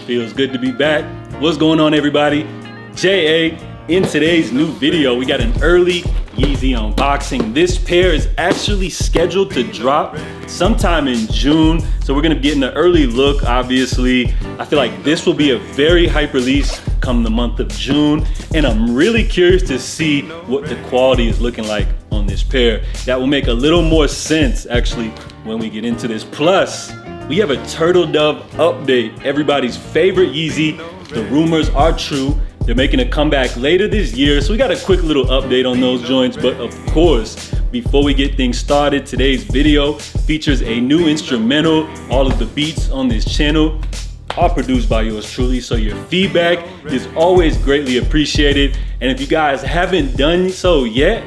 Feels good to be back. What's going on, everybody? JA. In today's new video, we got an early Yeezy unboxing. This pair is actually scheduled to drop sometime in June, so we're gonna be getting an early look. Obviously, I feel like this will be a very hype release come the month of June, and I'm really curious to see what the quality is looking like on this pair. That will make a little more sense actually when we get into this. Plus, we have a Turtle Dove update, everybody's favorite Yeezy. The rumors are true. They're making a comeback later this year, so we got a quick little update on those joints. But of course, before we get things started, today's video features a new instrumental. All of the beats on this channel are produced by yours truly, so your feedback is always greatly appreciated. And if you guys haven't done so yet,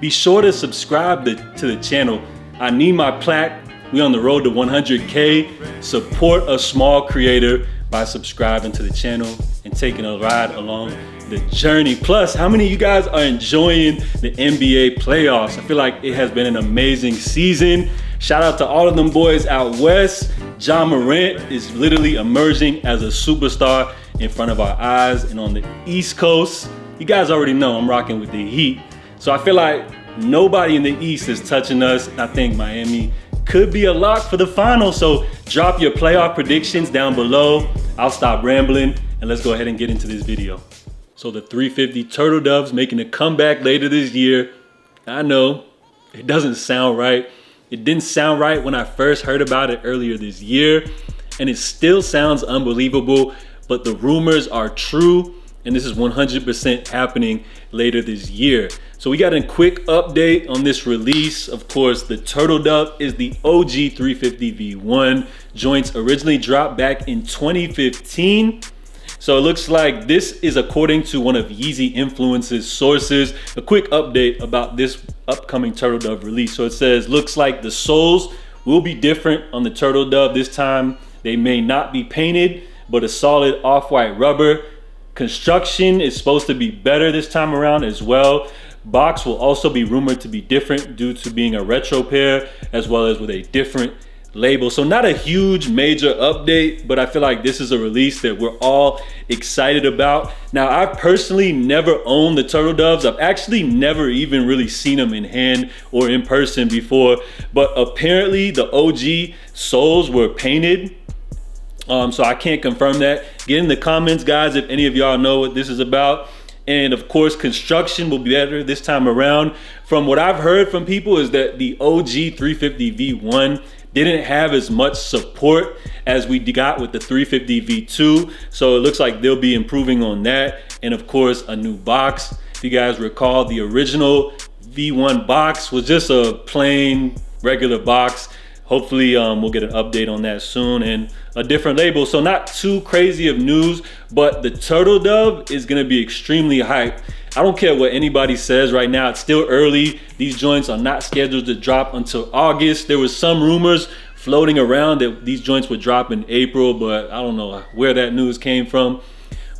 be sure to subscribe to the channel. I need my plaque. We on the road to 100K. Support a small creator by subscribing to the channel and taking a ride along the journey. Plus, how many of you guys are enjoying the NBA playoffs? I feel like it has been an amazing season. Shout out to all of them boys out west. Ja Morant is literally emerging as a superstar in front of our eyes. And on the East Coast, you guys already know I'm rocking with the Heat. So I feel like nobody in the East is touching us. I think Miami could be a lock for the final. So drop your playoff predictions down below. I'll stop rambling and let's go ahead and get into this video. So the 350 Turtle Doves making a comeback later this year. I know it doesn't sound right. It didn't sound right when I first heard about it earlier this year, and it still sounds unbelievable, but the rumors are true, and this is 100% happening later this year. So we got a quick update on this release. Of course, the Turtle Dove is the OG 350 V1. Joints originally dropped back in 2015. So it looks like this is according to one of Yeezy Influence's sources. A quick update about this upcoming Turtle Dove release. So it says, looks like the soles will be different on the Turtle Dove. This time they may not be painted, but a solid off-white rubber. Construction is supposed to be better this time around as well. Box will also be rumored to be different due to being a retro pair, as well as with a different label. So not a huge major update, but I feel like this is a release that we're all excited about. Now, I've personally never owned the Turtle Doves. I've actually never even really seen them in hand or in person before, but apparently the OG soles were painted. So I can't confirm that. Get in the comments, guys, if any of y'all know what this is about. And of course, construction will be better this time around. From what I've heard from people is that the OG 350 V1 didn't have as much support as we got with the 350 V2. So it looks like they'll be improving on that. And of course, a new box. If you guys recall, the original V1 box was just a plain regular box. Hopefully we'll get an update on that soon and a different label. So not too crazy of news, but the Turtle Dove is gonna be extremely hyped. I don't care what anybody says right now, it's still early. These joints are not scheduled to drop until August. There was some rumors floating around that these joints would drop in April, but I don't know where that news came from.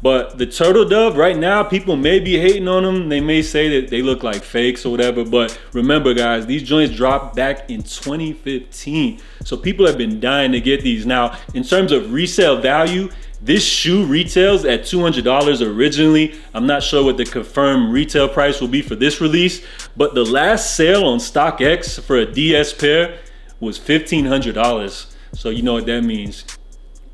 But the Turtle Dove, right now, people may be hating on them. They may say that they look like fakes or whatever. But remember, guys, these joints dropped back in 2015. So people have been dying to get these. Now, in terms of resale value, this shoe retails at $200 originally. I'm not sure what the confirmed retail price will be for this release. But the last sale on StockX for a DS pair was $1,500. So you know what that means.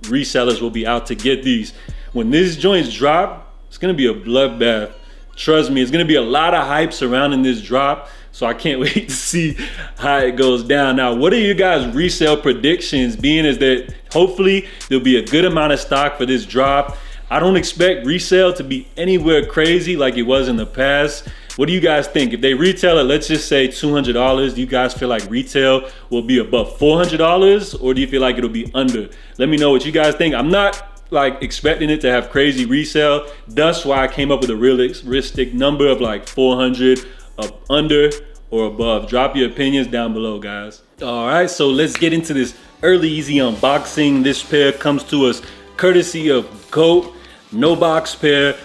Resellers will be out to get these. When these joints drop, it's gonna be a bloodbath. Trust me, it's gonna be a lot of hype surrounding this drop. So I can't wait to see how it goes down. Now, what are you guys' resale predictions? Being is that hopefully there'll be a good amount of stock for this drop. I don't expect resale to be anywhere crazy like it was in the past. What do you guys think? If they retail it, let's just say $200, do you guys feel like retail will be above $400, or do you feel like it'll be under? Let me know what you guys think. I'm not like expecting it to have crazy resale. That's why I came up with a realistic number of like 400 up under or above. Drop your opinions down below, guys. All right, so let's get into this early Yeezy unboxing. This pair comes to us courtesy of GOAT, no box pair.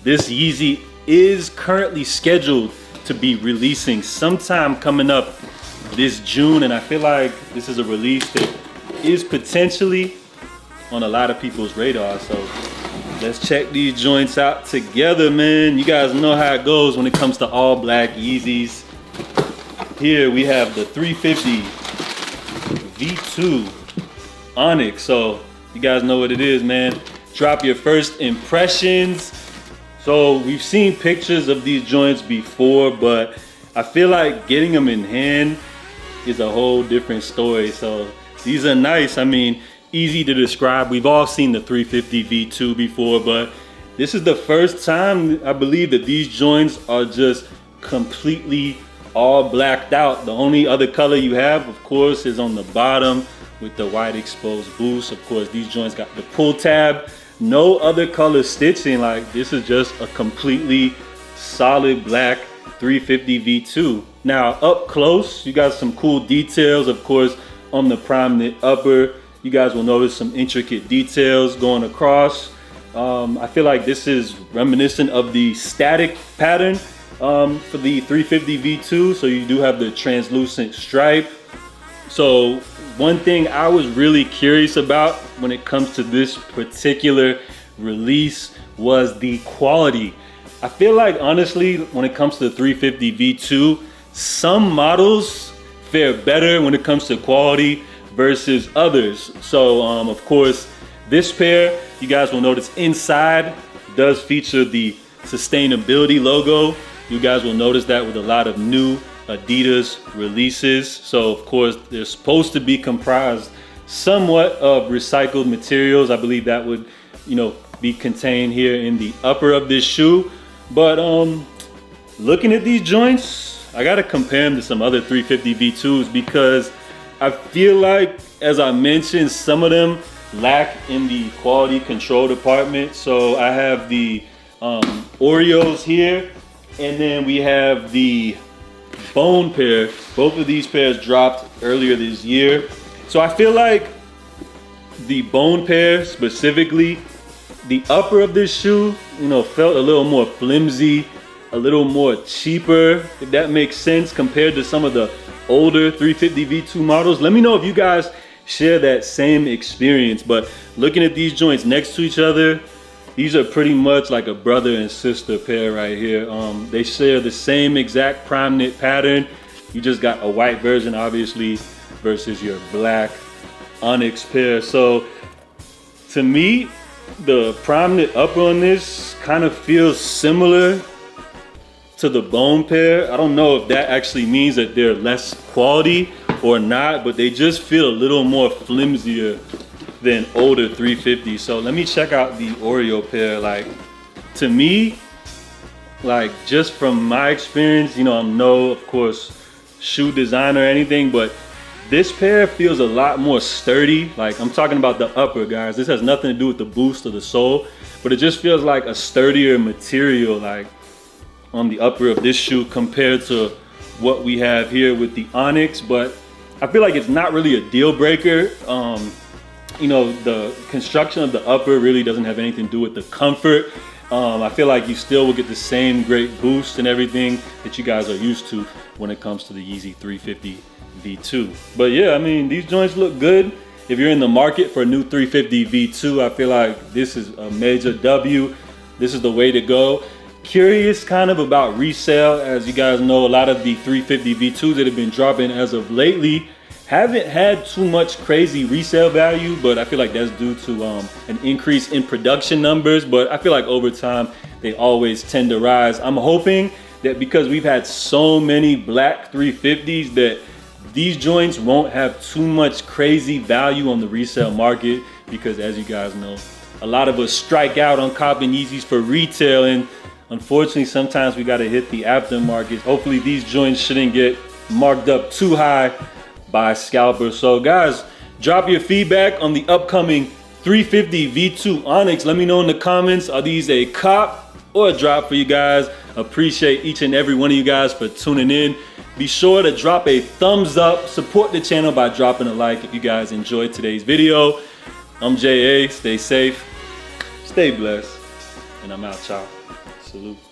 This Yeezy is currently scheduled to be releasing sometime coming up this June, and I feel like this is a release that is potentially on a lot of people's radar. So let's check these joints out together, man. You guys know how it goes when it comes to all black Yeezys. Here we have the 350 V2 Onyx. So you guys know what it is, man. Drop your first impressions. So we've seen pictures of these joints before, but I feel like getting them in hand is a whole different story. So these are nice. I mean, easy to describe. We've all seen the 350 V2 before, but this is the first time I believe that these joints are just completely all blacked out. The only other color you have, of course, is on the bottom with the white exposed boost. Of course, these joints got the pull tab. No other color stitching. Like, this is just a completely solid black 350 V2. Now, up close, you got some cool details. Of course, on the prime knit upper, you guys will notice some intricate details going across. I feel like this is reminiscent of the static pattern for the 350 V2. So you do have the translucent stripe. So one thing I was really curious about when it comes to this particular release was the quality. I feel like, honestly, when it comes to the 350 V2, some models fare better when it comes to quality versus others. So of course, this pair, you guys will notice inside does feature the sustainability logo. You guys will notice that with a lot of new Adidas releases. So of course, they're supposed to be comprised somewhat of recycled materials. I believe that would, be contained here in the upper of this shoe. But looking at these joints, I gotta compare them to some other 350 V2s because I feel like, as I mentioned, some of them lack in the quality control department. So I have the Oreos here, and then we have the Bone pair. Both of these pairs dropped earlier this year. So I feel like the Bone pair specifically, the upper of this shoe, felt a little more flimsy, a little more cheaper, if that makes sense, compared to some of the older 350 V2 models. Let me know if you guys share that same experience. But looking at these joints next to each other, these are pretty much like a brother and sister pair right here. They share the same exact prime knit pattern. You just got a white version, obviously, versus your black Onyx pair. So to me, the prime knit upper on this kind of feels similar to the Bone pair. I don't know if that actually means that they're less quality or not, but they just feel a little more flimsier than older 350. So let me check out the Oreo pair. Like, to me, like, just from my experience, I'm no, of course, shoe designer or anything, but this pair feels a lot more sturdy. Like, I'm talking about the upper, guys. This has nothing to do with the boost or the sole, but it just feels like a sturdier material, like, on the upper of this shoe compared to what we have here with the Onyx. But I feel like it's not really a deal breaker. The construction of the upper really doesn't have anything to do with the comfort. I feel like you still will get the same great boost and everything that you guys are used to when it comes to the Yeezy 350 V2. But yeah, I mean, these joints look good. If you're in the market for a new 350 V2, I feel like this is a major W. This is the way to go. Curious kind of about resale. As you guys know, a lot of the 350 V2s that have been dropping as of lately haven't had too much crazy resale value, but I feel like that's due to an increase in production numbers. But I feel like over time, they always tend to rise. I'm hoping that because we've had so many black 350s that these joints won't have too much crazy value on the resale market, because as you guys know, a lot of us strike out on copping Yeezys for retail, and unfortunately sometimes we got to hit the aftermarket. Hopefully these joints shouldn't get marked up too high by scalpers. So guys, drop your feedback on the upcoming 350 V2 Onyx. Let me know in the comments, are these a cop or a drop for you guys? Appreciate each and every one of you guys for tuning in. Be sure to drop a thumbs up, support the channel by dropping a like if you guys enjoyed today's video. I'm JA, stay safe, stay blessed, and I'm out, y'all. Salute.